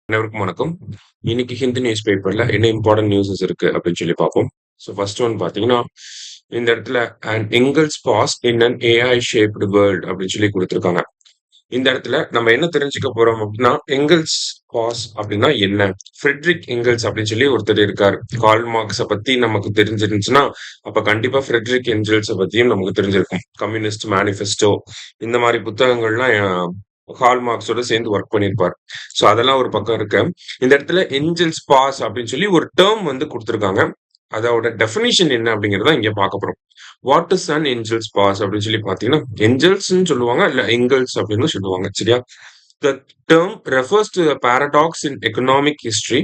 அனைவருக்கும் வணக்கம். இன்னைக்கு ஹிந்து நியூஸ் பேப்பர்ல என்ன இம்பார்ட்டன்ட் நியூஸஸ் இருக்கு அப்படின்னு சொல்லி பார்ப்போம். ஸோ ஃபர்ஸ்ட் ஒன் பார்த்தீங்கன்னா, இந்த இடத்துல and angels pass in an AI shaped world அப்படின்னு சொல்லி கொடுத்துருக்காங்க. இந்த இடத்துல நம்ம என்ன தெரிஞ்சுக்க போறோம் அப்படின்னா, எங்கல்ஸ் பாஸ் அப்படின்னா என்ன? ஃப்ரெட்ரிக் எங்கல்ஸ் அப்படின்னு சொல்லி ஒருத்தர் இருக்காரு. கார்ல் மார்க்ஸ பத்தி நமக்கு தெரிஞ்சிருந்துச்சுன்னா, அப்ப கண்டிப்பா ஃப்ரெட்ரிக் எங்கல்ஸ பத்தியும் நமக்கு தெரிஞ்சிருக்கும். கம்யூனிஸ்ட் மேனிஃபெஸ்டோ இந்த மாதிரி புத்தகங்கள்லாம் கார்ல் மார்க்ஸோட சேர்ந்து ஒர்க் பண்ணியிருப்பார். ஸோ அதெல்லாம் ஒரு பக்கம் இருக்கு. இந்த இடத்துல ஏஞ்சல்ஸ் பாஸ் அப்படின்னு சொல்லி ஒரு டேர்ம் வந்து குடுத்திருக்காங்க. அதோட டெஃபினிஷன் என்ன அப்படிங்கிறத இங்க பார்க்க போறோம். What is an angels pass அப்படின்னு சொல்லி பார்த்தீங்கன்னா, ஏஞ்சல்ஸ்ன்னு சொல்லுவாங்க, இல்ல எங்கல்ஸ் அப்படின்னு சொல்லுவாங்க. சரியா? The term refers to a paradox in economic history.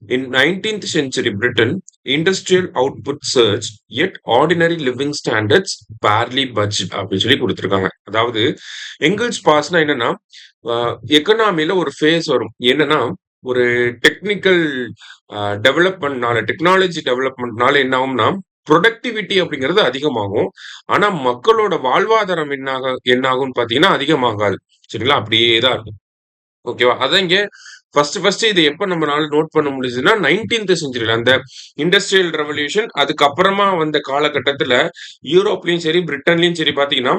In 19th century Britain, industrial output surged, yet ordinary living standards barely budged அப்படின்னு சொல்லி கொடுத்திருக்காங்க. அதாவது எங்கல்ஸ் பாஸ்னா என்னன்னா, எக்கனாமில ஒரு ஃபேஸ் வரும். என்னன்னா, ஒரு டெக்னிக்கல் டெவலப்மெண்ட்னால டெவலப்மெண்ட்னால என்ன ஆகும்னா, புரொடக்டிவிட்டி அப்படிங்கிறது அதிகமாகும். ஆனா மக்களோட வாழ்வாதாரம் என்ன ஆகும்னு பார்த்தீங்கன்னா, அதிகமாகாது. சரிங்களா? அப்படியே தான் இருக்கும். ஓகேவா? அதான் இங்க ஃபர்ஸ்ட் இது எப்ப நம்மனால நோட் பண்ண முடியுதுன்னா, 19த் செஞ்சுரில அந்த இண்டஸ்ட்ரியல் ரெவல்யூஷன் அதுக்கப்புறமா வந்த காலகட்டத்துல யூரோப்லயும் சரி, பிரிட்டன்லயும் சரி பார்த்தீங்கன்னா,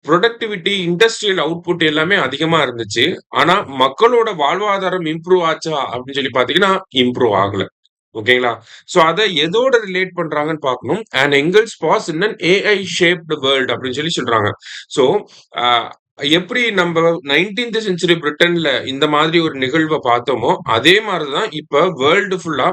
புரொடக்டிவிட்டி, இண்டஸ்ட்ரியல் அவுட்புட் எல்லாமே அதிகமா இருந்துச்சு. ஆனா மக்களோட வாழ்வாதாரம் இம்ப்ரூவ் ஆச்சா அப்படின்னு சொல்லி பார்த்தீங்கன்னா, இம்ப்ரூவ் ஆகல. ஓகேங்களா? சோ அத எதோட ரிலேட் பண்றாங்கன்னு பார்க்கணும். And angels pass in an AI shaped world அப்படின்னு சொல்லி சொல்றாங்க. சோ அ எப்படி நம்ப 19த் செஞ்சுரி பிரிட்டன்ல இந்த மாதிரி ஒரு நிகழ்வ பார்த்தோமோ, அதே மாரி தான் இப்ப வேர்ல்டு ஃபுல்லா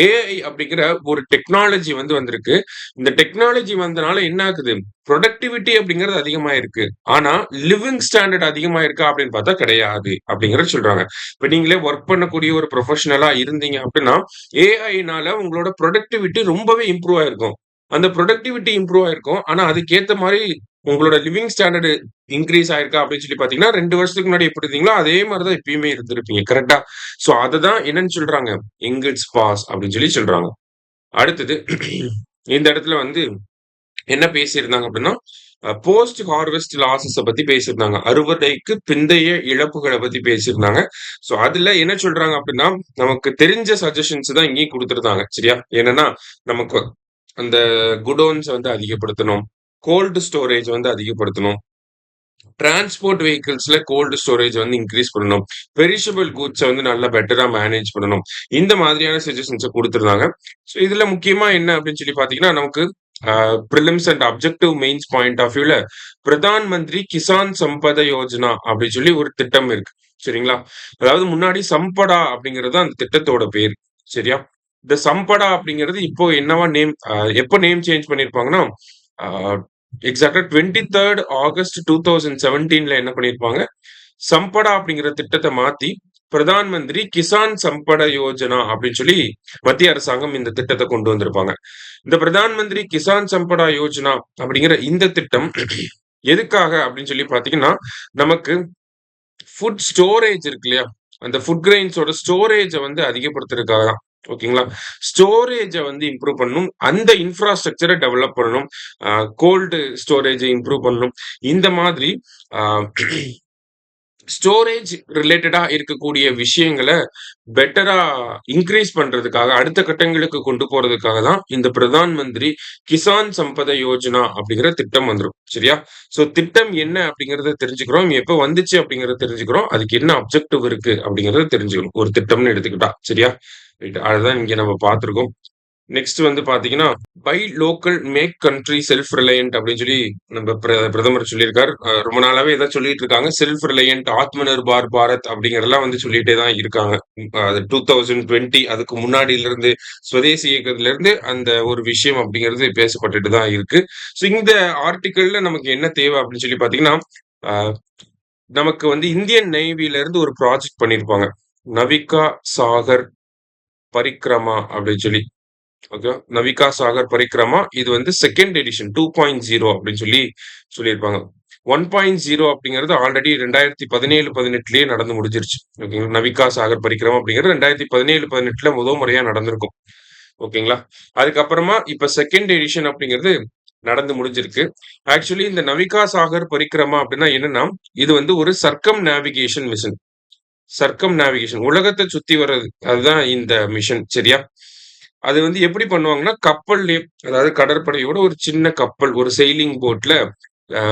ஏஐ அப்படிங்கிற ஒரு டெக்னாலஜி வந்து வந்திருக்கு. இந்த டெக்னாலஜி வந்தனால என்ன ஆகுது? புரொடக்டிவிட்டி அப்படிங்கிறது அதிகமாயிருக்கு. ஆனா லிவிங் ஸ்டாண்டர்ட் அதிகமாயிருக்கா அப்படின்னு பார்த்தா கிடையாது. அப்படிங்கிறத சொல்றாங்க. இப்ப நீங்களே ஒர்க் பண்ணக்கூடிய ஒரு ப்ரொஃபஷனலா இருந்தீங்க அப்படின்னா, ஏஐனால உங்களோட புரொடக்டிவிட்டி ரொம்பவே இம்ப்ரூவ் ஆயிருக்கும். அந்த புரொடக்டிவிட்டி இம்ப்ரூவ் ஆயிருக்கும். ஆனா அதுக்கேத்த மாரி உங்களோட லிவிங் ஸ்டாண்டர்ட் இன்கிரீஸ் ஆயிருக்கா அப்படின்னு சொல்லி பார்த்தீங்கன்னா, 2 வருஷத்துக்கு முன்னாடி எப்படி இருந்தீங்களோ, அதே மாரி தான் இப்பயுமே இருந்திருப்பீங்க. கரெக்ட்டா? சோ அததான் என்னன்னு சொல்றாங்க? எங்கல்ஸ் பாஸ் அப்படின்னு சொல்லி சொல்றாங்க. அடுத்தது இந்த இடத்துல வந்து என்ன பேசியிருந்தாங்க அப்படின்னா, போஸ்ட் ஹார்வெஸ்ட் லாஸஸ பத்தி பேசியிருந்தாங்க. அறுவடைக்கு பிந்தைய இழப்புகள பத்தி பேசியிருந்தாங்க. சோ அதுல என்ன சொல்றாங்க அப்படின்னா, நமக்கு தெரிஞ்ச சஜஷன்ஸ் தான் இங்கேயும் குடுத்திருந்தாங்க. சரியா? என்னன்னா, நமக்கு அந்த குடோன்ஸ வந்து அதிகப்படுத்தணும். கோல்ட் ஸ்டோரேஜ் வந்து அதிகப்படுத்தணும். டிரான்ஸ்போர்ட் வெஹிக்கிள்ஸ்ல கோல்ட் ஸ்டோரேஜ் வந்து இன்கிரீஸ் பண்ணணும். பெரிஷபிள் கூட்ஸ வந்து நல்லா பெட்டரா மேனேஜ் பண்ணணும். இந்த மாதிரியான சஜஷன்ஸ குடுத்திருந்தாங்க. சோ இதுல முக்கியமா என்ன அப்படின்னு சொல்லி பார்த்தீங்கன்னா, நமக்கு prelims and objective mains point of வியூல பிரதான் மந்திரி கிசான் சம்பத யோஜனா அப்படின்னு சொல்லி ஒரு திட்டம் இருக்கு. சரிங்களா? அதாவது முன்னாடி சம்படா அப்படிங்கிறது தான் அந்த திட்டத்தோட பேரு. சரியா? இந்த சம்படா அப்படிங்கிறது இப்போ என்னவா நேம் எப்ப நேம் சேஞ்ச் பண்ணியிருப்பாங்கன்னா, அ எக்ஸாக்ட்டா 23 ஆகஸ்ட் 2017ல என்ன பண்ணியிருப்பாங்க, சம்படா அப்படிங்கிற திட்டத்த மாத்தி, பிரதான் மந்திரி கிசான் சம்பட யோஜனா அப்படின்னு சொல்லி மத்திய அரசாங்கம் இந்த திட்டத்த கொண்டு வந்திருப்பாங்க. இந்த பிரதான் மந்திரி கிசான் சம்படா யோஜனா அப்படிங்கிற இந்த திட்டம் எதுக்காக அப்படின்னு சொல்லி பார்த்தீங்கன்னா, நமக்கு ஃபுட் ஸ்டோரேஜ் இருக்கு இல்லையா? அந்த ஃபுட் கிரெயின்ஸோட ஸ்டோரேஜ வந்து அதிகப்படுத்துறதுக்காக தான். ஓகேங்களா? ஸ்டோரேஜ வந்து இம்ப்ரூவ் பண்ணணும். அந்த இன்ஃப்ராஸ்ட்ரக்சர டெவலப் பண்ணணும். கோல்டு ஸ்டோரேஜ இம்ப்ரூவ் பண்ணணும். இந்த மாதிரி அ ஸ்டோரேஜ் ரிலேட்டடா இருக்கக்கூடிய விஷயங்கள பெட்டரா இன்கிரீஸ் பண்றதுக்காக, அடுத்த கட்டங்களுக்கு கொண்டு போறதுக்காக தான் இந்த பிரதான் மந்திரி கிசான் சம்பத யோஜனா அப்படிங்கிற திட்டம் வந்துரும். சரியா? சோ திட்டம் என்ன அப்படிங்கிறத தெரிஞ்சுக்கிறோம். எப்ப வந்துச்சு அப்படிங்கிறத தெரிஞ்சுக்கிறோம். அதுக்கு என்ன அப்ஜெக்டிவ் இருக்கு அப்படிங்கிறத தெரிஞ்சுக்கணும். ஒரு திட்டம்னு எடுத்துக்கிட்டா. சரியா? ரைட். அதுதான் இங்க நம்ம பார்த்திருக்கோம். நெக்ஸ்ட் வந்து பாத்தீங்கன்னா, buy local make country self reliant அப்படின்னு சொல்லி நம்ம பிரதமர் சொல்லியிருக்காரு. ரொம்ப நாளாவே இதான் சொல்லிட்டு இருக்காங்க. செல்ஃப் ரிலையன்ட் ஆத்ம நிர்பார் பாரத் அப்படிங்கிறதெல்லாம் வந்து சொல்லிட்டே தான் இருக்காங்க. அது 2020 அதுக்கு முன்னாடில இருந்து சுதேசி இயக்கத்துல இருந்து அந்த ஒரு விஷயம் அப்படிங்கிறது பேசப்பட்டுட்டு தான் இருக்கு. ஸோ இந்த ஆர்டிக்கிள்ல நமக்கு என்ன தேவை அப்படின்னு சொல்லி பாத்தீங்கன்னா, அ நமக்கு வந்து இந்தியன் நேவில இருந்து ஒரு ப்ராஜெக்ட் பண்ணியிருப்பாங்க. நவிகா சாகர் பரிக்ரமா அப்படின்னு சொல்லி. ஓகே. நவிகா சாகர் பரிக்ரமா இது வந்து 2ண்ட் எடிஷன் 2.0 அப்படின்னு சொல்லி சொல்லியிருப்பாங்க. 1.0 அப்படிங்கிறது ஆல்ரெடி 2017, 18லயே நடந்து முடிஞ்சிருச்சு. ஓகேங்களா. நவிகா சாகர் பரிக்ரமா அப்படிங்கிறது 2017, 18ல முதல் முறையா நடந்திருக்கும். ஓகேங்களா. அதுக்கப்புறமா இப்ப 2ண்ட் எடிஷன் அப்படிங்கிறது நடந்து முடிஞ்சிருக்கு. ஆக்சுவலி இந்த நவிகா சாகர் பரிக்ரமா அப்படின்னா என்னன்னா, இது வந்து ஒரு சர்க்கம் நேவிகேஷன் மிஷன். சர்க்கம் நேவிகேஷன் உலகத்தை சுத்தி வர்றது. அதுதான் இந்த மிஷன். சரியா? அது வந்து எப்படி பண்ணுவாங்கன்னா, கப்பல்லயே அதாவது கடற்படையோட ஒரு சின்ன கப்பல், ஒரு செயிலிங் போட்ல அ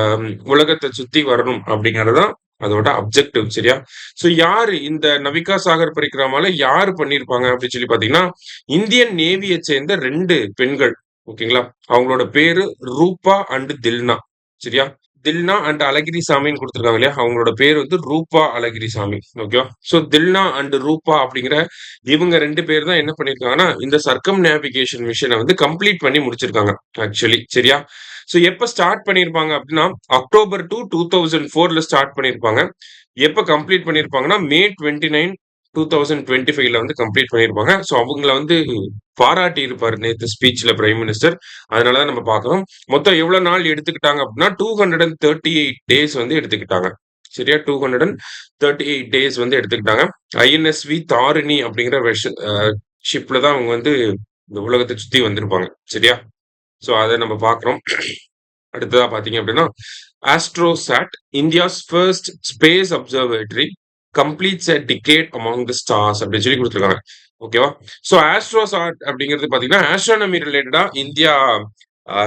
உலகத்த சுத்தி வரணும் அப்படிங்கிறது தான் அதோட அப்ஜெக்டிவ். சரியா? ஸோ யாரு இந்த நவிகா சாகர் பரிக்கிரமால யாரு பண்ணியிருப்பாங்க அப்படின்னு சொல்லி பார்த்தீங்கன்னா, இந்தியன் நேவிய சேர்ந்த 2 பெண்கள். ஓகேங்களா? அவங்களோட பேரு ரூபா அண்ட் தில்னா. சரியா? தில்னா அண்ட் அழகிரிசாமின்னு குடுத்திருக்காங்க இல்லையா? அவங்களோட பேர் வந்து ரூபா அழகிரிசாமி. ஓகேவா? ஸோ தில்னா அண்ட் ரூபா அப்படிங்கிற இவங்க 2 பேர் தான் என்ன பண்ணியிருக்காங்கன்னா, இந்த சர்க்கம் நேவிகேஷன் மிஷன வந்து கம்ப்ளீட் பண்ணி முடிச்சிருக்காங்க ஆக்சுவலி. சரியா? ஸோ எப்ப ஸ்டார்ட் பண்ணியிருப்பாங்க அப்படின்னா, அக்டோபர் 2, 2004ல ஸ்டார்ட் பண்ணியிருப்பாங்க. எப்ப கம்ப்ளீட் பண்ணியிருப்பாங்கன்னா, மே 29, 2025ல வந்து கம்ப்ளீட் பண்ணியிருப்பாங்க. ஸோ அவங்கள வந்து பாராட்டி இருப்பாரு நேத்து ஸ்பீச்ல பிரைம் மினிஸ்டர். அதனால தான் நம்ம பார்க்கிறோம். மொத்தம் எவ்வளவு நாள் எடுத்துக்கிட்டாங்க அப்படின்னா, 238 டேஸ் வந்து எடுத்துக்கிட்டாங்க. சரியா? 238 டேஸ் வந்து எடுத்துக்கிட்டாங்க. ஐஎன்எஸ்வி தாரிணி அப்படிங்கிற ஷிப்ல தான் அவங்க வந்து இந்த உலகத்த சுத்தி வந்திருப்பாங்க. சரியா? ஸோ அத நம்ம பார்க்கிறோம். அடுத்ததா பார்த்தீங்க அப்படின்னா, AstroSat India's first space observatory completes a decade among the stars அப்படின்னு சொல்லி குடுத்திருக்காங்க. ஓகேவா? ஸோ ஆஸ்ட்ரோசாட் அப்படிங்கிறது பார்த்தீங்கன்னா, ஆஸ்ட்ரானமி ரிலேட்டடா இந்தியா அ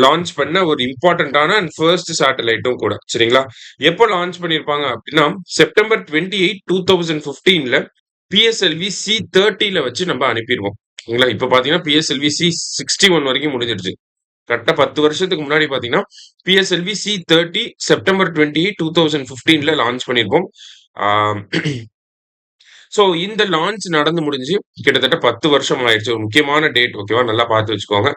லான்ச் பண்ண ஒரு இம்பார்ட்டன்ட்டான அண்ட் ஃபர்ஸ்ட் சேட்டலைட்டும் கூட. சரிங்களா? எப்போ லான்ச் பண்ணியிருப்பாங்க அப்படின்னா, செப்டம்பர் 28, 2015ல பிஎஸ்எல்வி சி-30ல வச்சு நம்ம அனுப்பிருவோம். சரிங்களா? இப்ப பார்த்தீங்கன்னா, பிஎஸ்எல்வி சி-61 வரைக்கும் முடிஞ்சிருச்சு. கரெக்ட்டா 10 வருஷத்துக்கு முன்னாடி பார்த்தீங்கன்னா, பிஎஸ்எல்வி சி-30 செப்டம்பர் 28, 2015ல லான்ச் பண்ணியிருப்போம். ஆ ஸோ இந்த லான்ச் நடந்து முடிஞ்சு கிட்டத்தட்ட 10 வருஷம் ஆயிருச்சு. ஒரு முக்கியமான டேட் ஓகேவா? நல்லா பார்த்து வச்சுக்கோங்க.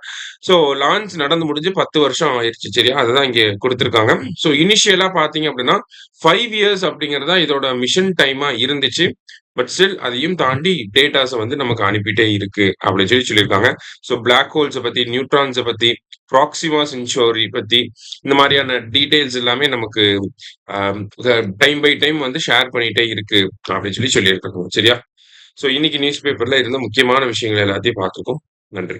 ஸோ லான்ச் நடந்து முடிஞ்சு 10 வருஷம் ஆயிருச்சு சரியா? அததான் இங்க குடுத்திருக்காங்க. ஸோ இனிஷியலா பார்த்தீங்க அப்படின்னா, 5 இயர்ஸ் அப்படிங்கிறது தான் இதோட மிஷன் டைமா இருந்துச்சு. பட் ஸ்டில் அதையும் தாண்டி டேட்டாஸ வந்து நமக்கு அனுப்பிட்டே இருக்கு அப்படின்னு சொல்லியிருக்காங்க. ஸோ பிளாக் ஹோல்ஸ பத்தி, நியூட்ரான்ஸ பத்தி, ப்ராக்ஸிமா சென்சுரி பத்தி இந்த மாதிரியான டீட்டெயில்ஸ் எல்லாமே நமக்கு டைம் பை டைம் வந்து ஷேர் பண்ணிட்டே இருக்கு அப்படின்னு சொல்லியிருக்காங்க. சரியா? ஸோ இன்னைக்கு நியூஸ் பேப்பர்ல இருந்த முக்கியமான விஷயங்கள் எல்லாத்தையும் பார்த்துருக்கோம். நன்றி.